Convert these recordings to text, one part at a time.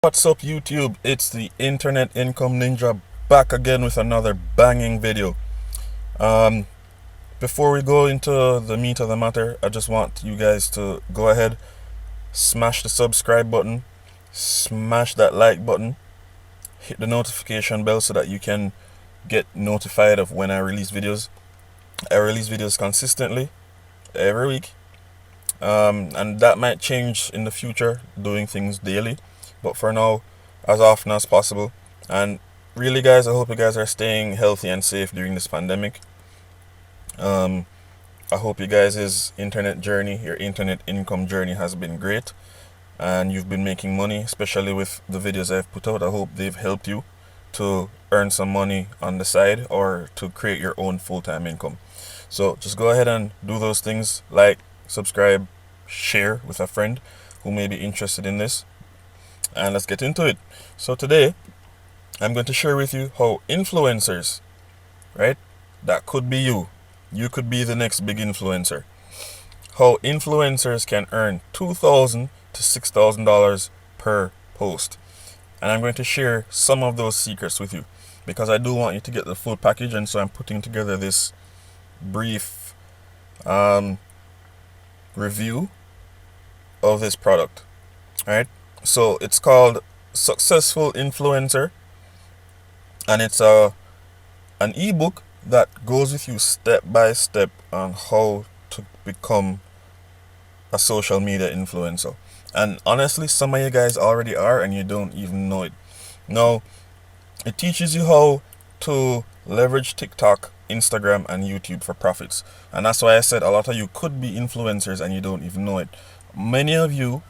What's up YouTube? It's the Internet Income Ninja back again with another banging video. Um, Before we go into the meat of the matter, I just want you guys to go ahead, smash the subscribe button, smash that like button, hit the notification bell so that you can get notified of when I release videos. I release videos consistently every week. And that might change in the future, doing things daily, but for now, as often as possible. And really, guys, I hope you guys are staying healthy and safe during this pandemic. um, I hope you guys' internet journey, your internet income journey, has been great and you've been making money, especially with the videos I've put out. I hope they've helped you to earn some money on the side or to create your own full-time income. So just go ahead and do those things, like, subscribe, share with a friend who may be interested in this, and let's get into it. So today I'm going to share with you how influencers, right? That could be you. You could be the next big influencer. How influencers can earn $2,000 to $6,000 per post. And I'm going to share some of those secrets with you because I do want you to get the full package, and so I'm putting together this brief review of this product. Alright? So it's called Successful Influencer, and it's an ebook that goes with you step by step on how to become a social media influencer. And honestly, some of you guys already are and you don't even know it. Now, it teaches you how to leverage TikTok, Instagram, and YouTube for profits. And that's why I said a lot of you could be influencers and you don't even know it. Many of you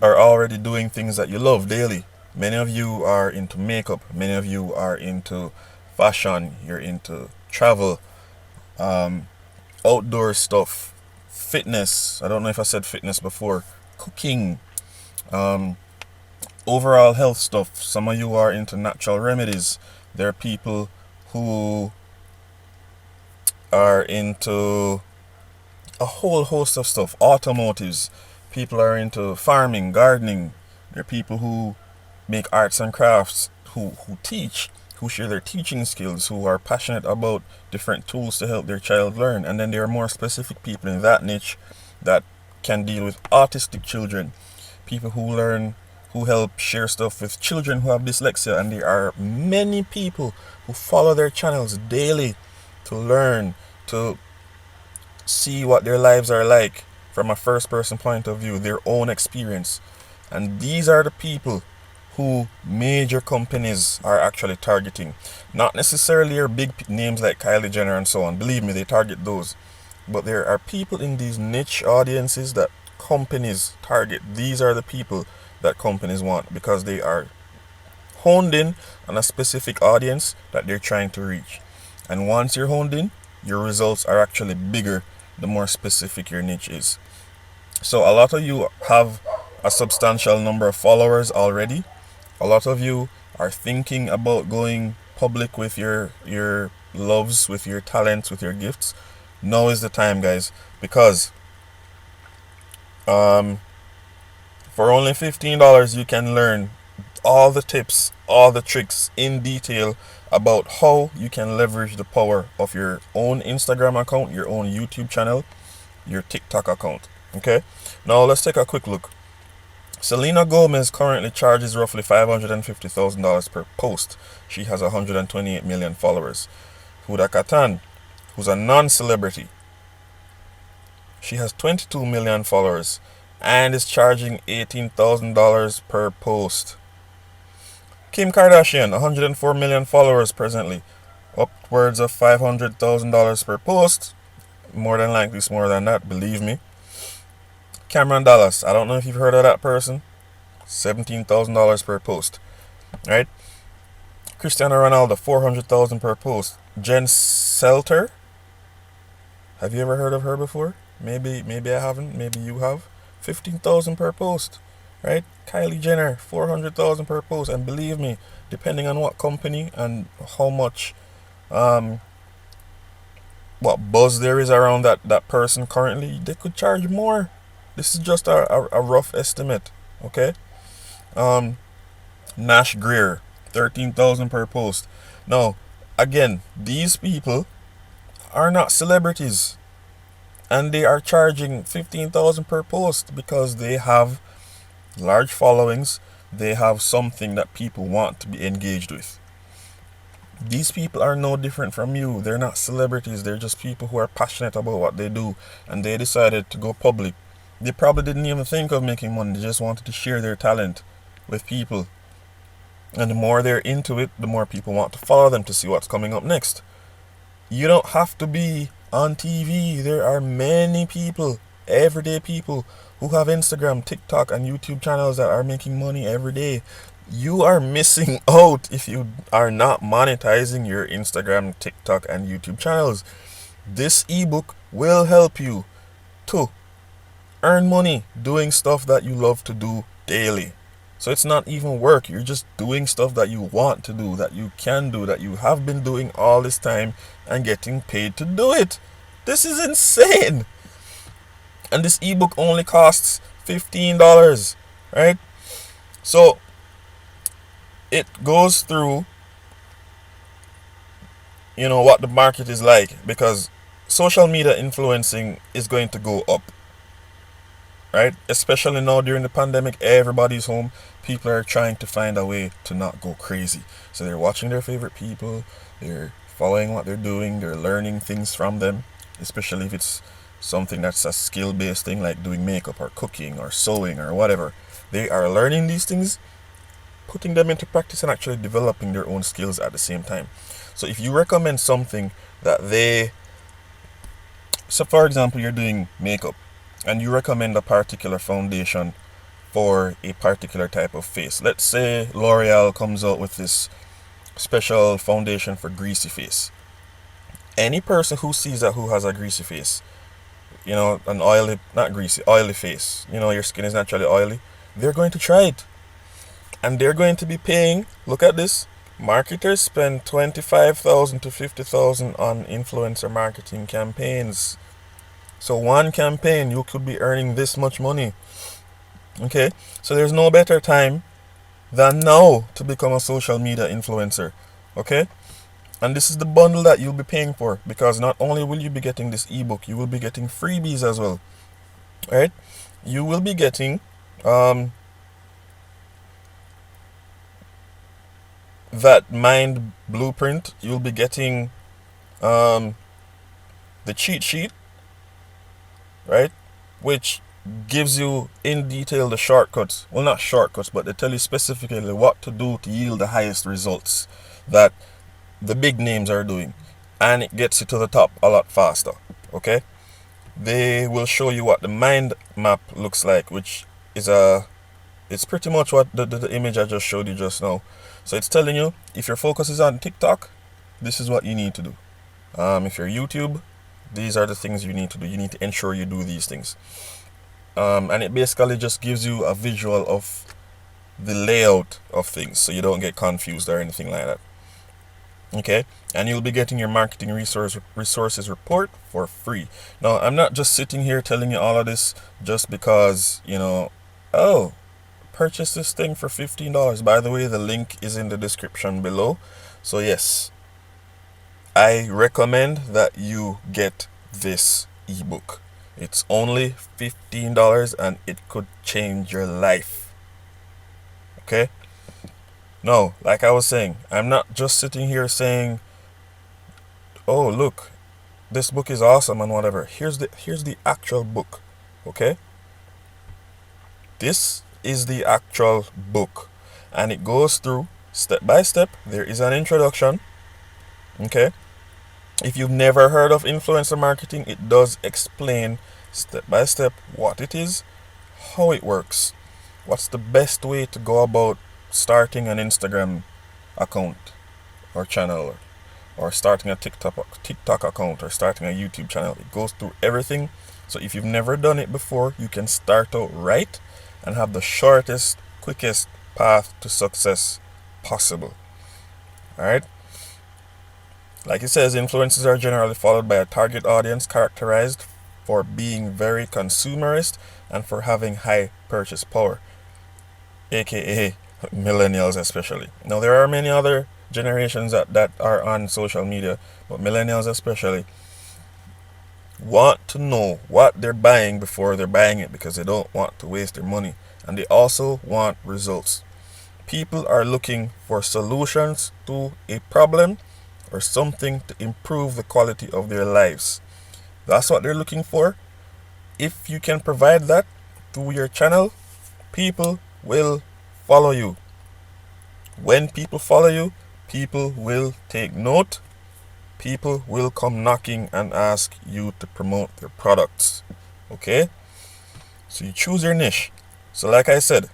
are already doing things that you love daily. Many of you are into makeup. Many of you are into fashion. You're into travel, outdoor stuff, fitness. I don't know if I said fitness before. Cooking, overall health stuff. Some of you are into natural remedies. There are people who are into a whole host of stuff. Automotives. People are into farming, gardening. There are people who make arts and crafts, who teach, who share their teaching skills, who are passionate about different tools to help their child learn. And then there are more specific people in that niche that can deal with autistic children, people who help share stuff with children who have dyslexia. And there are many people who follow their channels daily to learn, to see what their lives are like from a first person point of view, their own experience. And these are the people who major companies are actually targeting. Not necessarily your big names like Kylie Jenner and so on. Believe me, they target those. But there are people in these niche audiences that companies target. These are the people that companies want because they are honed in on a specific audience that they're trying to reach. And once you're honed in, your results are actually bigger the more specific your niche is. So a lot of you have a substantial number of followers already. A lot of you are thinking about going public with your loves, with your talents, with your gifts. Now is the time, guys, because for only $15 you can learn all the tips, all the tricks in detail about how you can leverage the power of your own Instagram account, your own YouTube channel, your TikTok account. Okay, now let's take a quick look. Selena Gomez currently charges roughly $550,000 per post. She has 128 million followers. Huda Kattan, who's a non-celebrity, she has 22 million followers and is charging $18,000 per post. Kim Kardashian, 104 million followers presently, upwards of $500,000 per post. More than likely, it's more than that, believe me. Cameron Dallas, I don't know if you've heard of that person. $17,000 per post, right? Cristiano Ronaldo, 400,000 per post. Jen Selter, have you ever heard of her before? Maybe I haven't. Maybe you have. 15,000 per post, right? Kylie Jenner, 400,000 per post. And believe me, depending on what company and how much what buzz there is around that person currently, they could charge more. This is just a rough estimate, okay? Nash Greer, 13,000 per post. Now, again, these people are not celebrities, and they are charging 15,000 per post because they have large followings. They have something that people want to be engaged with. These people are no different from you. They're not celebrities. They're just people who are passionate about what they do, and they decided to go public. They probably didn't even think of making money. They just wanted to share their talent with people. And the more they're into it, the more people want to follow them to see what's coming up next. You don't have to be on TV. There are many people, everyday people, who have Instagram, TikTok, and YouTube channels that are making money every day. You are missing out if you are not monetizing your Instagram, TikTok, and YouTube channels. This ebook will help you to earn money doing stuff that you love to do daily. So it's not even work. You're just doing stuff that you want to do, that you can do, that you have been doing all this time and getting paid to do it. This is insane. And this ebook only costs $15, right? So it goes through, what the market is like, because social media influencing is going to go up, right? Especially now during the pandemic, everybody's home. People are trying to find a way to not go crazy. So they're watching their favorite people, they're following what they're doing, they're learning things from them, especially if it's something that's a skill-based thing like doing makeup or cooking or sewing or whatever. They are learning these things, putting them into practice, and actually developing their own skills at the same time. So if you recommend something so for example, you're doing makeup and you recommend a particular foundation for a particular type of face. Let's say L'Oreal comes out with this special foundation for greasy face. Any person who sees that, who has a greasy face, an oily face, your skin is naturally oily, they're going to try it. And they're going to be paying, look at this, marketers spend $25,000 to $50,000 on influencer marketing campaigns. So one campaign, you could be earning this much money. Okay, so there's no better time than now to become a social media influencer. Okay, and this is the bundle that you'll be paying for, because not only will you be getting this ebook, you will be getting freebies as well. Right? You will be getting that mind blueprint. You'll be getting the cheat sheet, right, which gives you in detail the shortcuts. Well, not shortcuts, but they tell you specifically what to do to yield the highest results that the big names are doing, and it gets you to the top a lot faster. Okay, they will show you what the mind map looks like, which is it's pretty much what the image I just showed you just now. So it's telling you, if your focus is on TikTok, this is what you need to do. If you're YouTube, these are the things you need to do. You need to ensure you do these things. And it basically just gives you a visual of the layout of things, so you don't get confused or anything like that. Okay, and you'll be getting your marketing resources report for free. Now, I'm not just sitting here telling you all of this just because, purchase this thing for $15. By the way, the link is in the description below. So yes, I recommend that you get this ebook. It's only $15 and it could change your life. Okay? No, like I was saying, I'm not just sitting here saying, oh, look, this book is awesome and whatever. Here's the actual book. Okay? This is the actual book, and it goes through step by step. There is an introduction. Okay? If you've never heard of influencer marketing, it does explain step by step what it is, how it works, what's the best way to go about starting an Instagram account or channel, or starting a TikTok account, or starting a YouTube channel. It goes through everything. So if you've never done it before, you can start out right and have the shortest, quickest path to success possible. Alright? Like it says, influencers are generally followed by a target audience characterized for being very consumerist and for having high purchase power. aka millennials especially. Now there are many other generations that are on social media, but millennials especially want to know what they're buying before they're buying it because they don't want to waste their money, and they also want results. People are looking for solutions to a problem or something to improve the quality of their lives. That's what they're looking for. If you can provide that through your channel, people will follow you. When people follow you, people will take note. People will come knocking and ask you to promote their products. Okay? So you choose your niche. So like I said,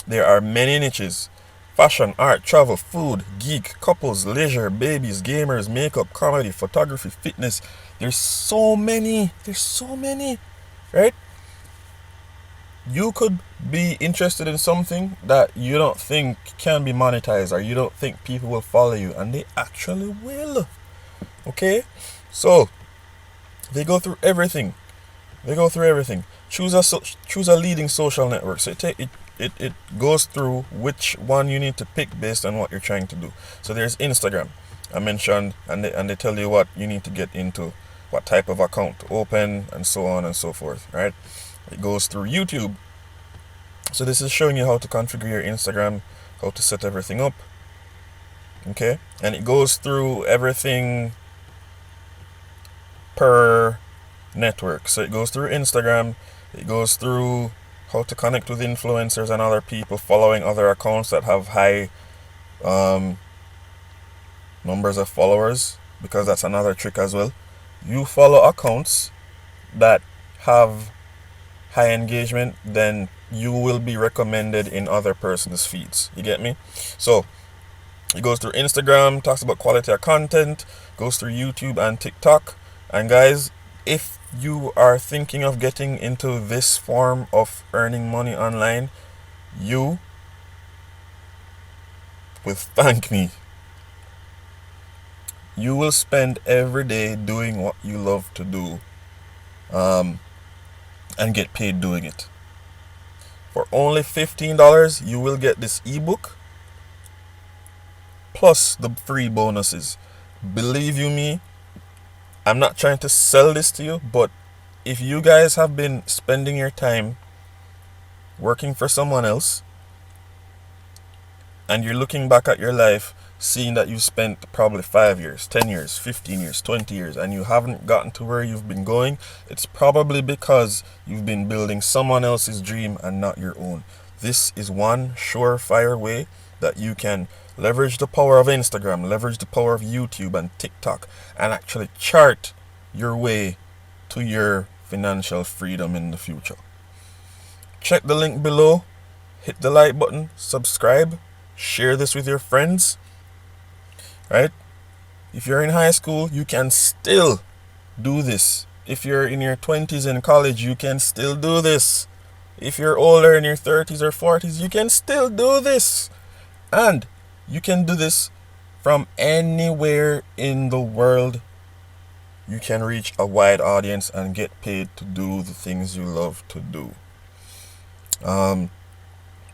there are many niches: fashion, art, travel, food, geek, couples, leisure, babies, gamers, makeup, comedy, photography, fitness. There's so many. Right? You could be interested in something that you don't think can be monetized, or you don't think people will follow you, and they actually will. Okay? So they go through everything. Choose a leading social network. So it goes through which one you need to pick based on what you're trying to do. So there's Instagram, I mentioned, and they tell you what you need to get into, what type of account to open, and so on and so forth, right? It goes through YouTube. So this is showing you how to configure your Instagram, how to set everything up. Okay? And it goes through everything per network. So it goes through Instagram, it goes through how to connect with influencers and other people, following other accounts that have high numbers of followers, because that's another trick as well. You follow accounts that have high engagement, then you will be recommended in other person's feeds. You get me? So it goes through Instagram, talks about quality of content, goes through YouTube and TikTok. And guys, if you are thinking of getting into this form of earning money online, you will thank me. You will spend every day doing what you love to do, and get paid doing it. For only $15, you will get this ebook plus the free bonuses. Believe you me, I'm not trying to sell this to you, but if you guys have been spending your time working for someone else, and you're looking back at your life, seeing that you've spent probably 5 years, 10 years, 15 years, 20 years, and you haven't gotten to where you've been going, it's probably because you've been building someone else's dream and not your own. This is one surefire way that you can leverage the power of Instagram, leverage the power of YouTube and TikTok, and actually chart your way to your financial freedom in the future. Check the link below, hit the like button, subscribe, share this with your friends. Right? If you're in high school, you can still do this. If you're in your 20s in college, you can still do this. If you're older, in your 30s or 40s, you can still do this. And you can do this from anywhere in the world. You can reach a wide audience and get paid to do the things you love to do.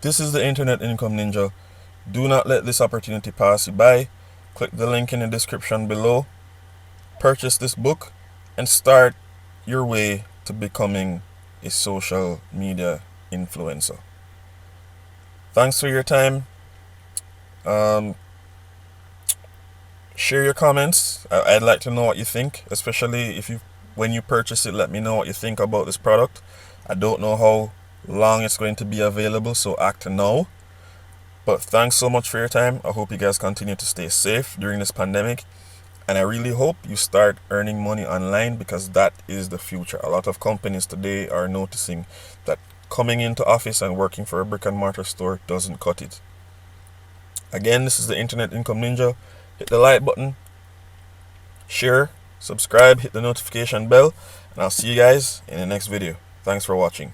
This is the Internet Income Ninja. Do not let this opportunity pass you by. Click the link in the description below. Purchase this book and start your way to becoming a social media influencer. Thanks for your time. Share your comments. I'd like to know what you think, especially when you purchase it. Let me know what you think about this product. I don't know how long it's going to be available, so act now. But thanks so much for your time. I hope you guys continue to stay safe during this pandemic. And I really hope you start earning money online, because that is the future. A lot of companies today are noticing that coming into office and working for a brick and mortar store doesn't cut it. Again, this is the Internet Income Ninja. Hit the like button, share, subscribe, hit the notification bell, and I'll see you guys in the next video. Thanks for watching.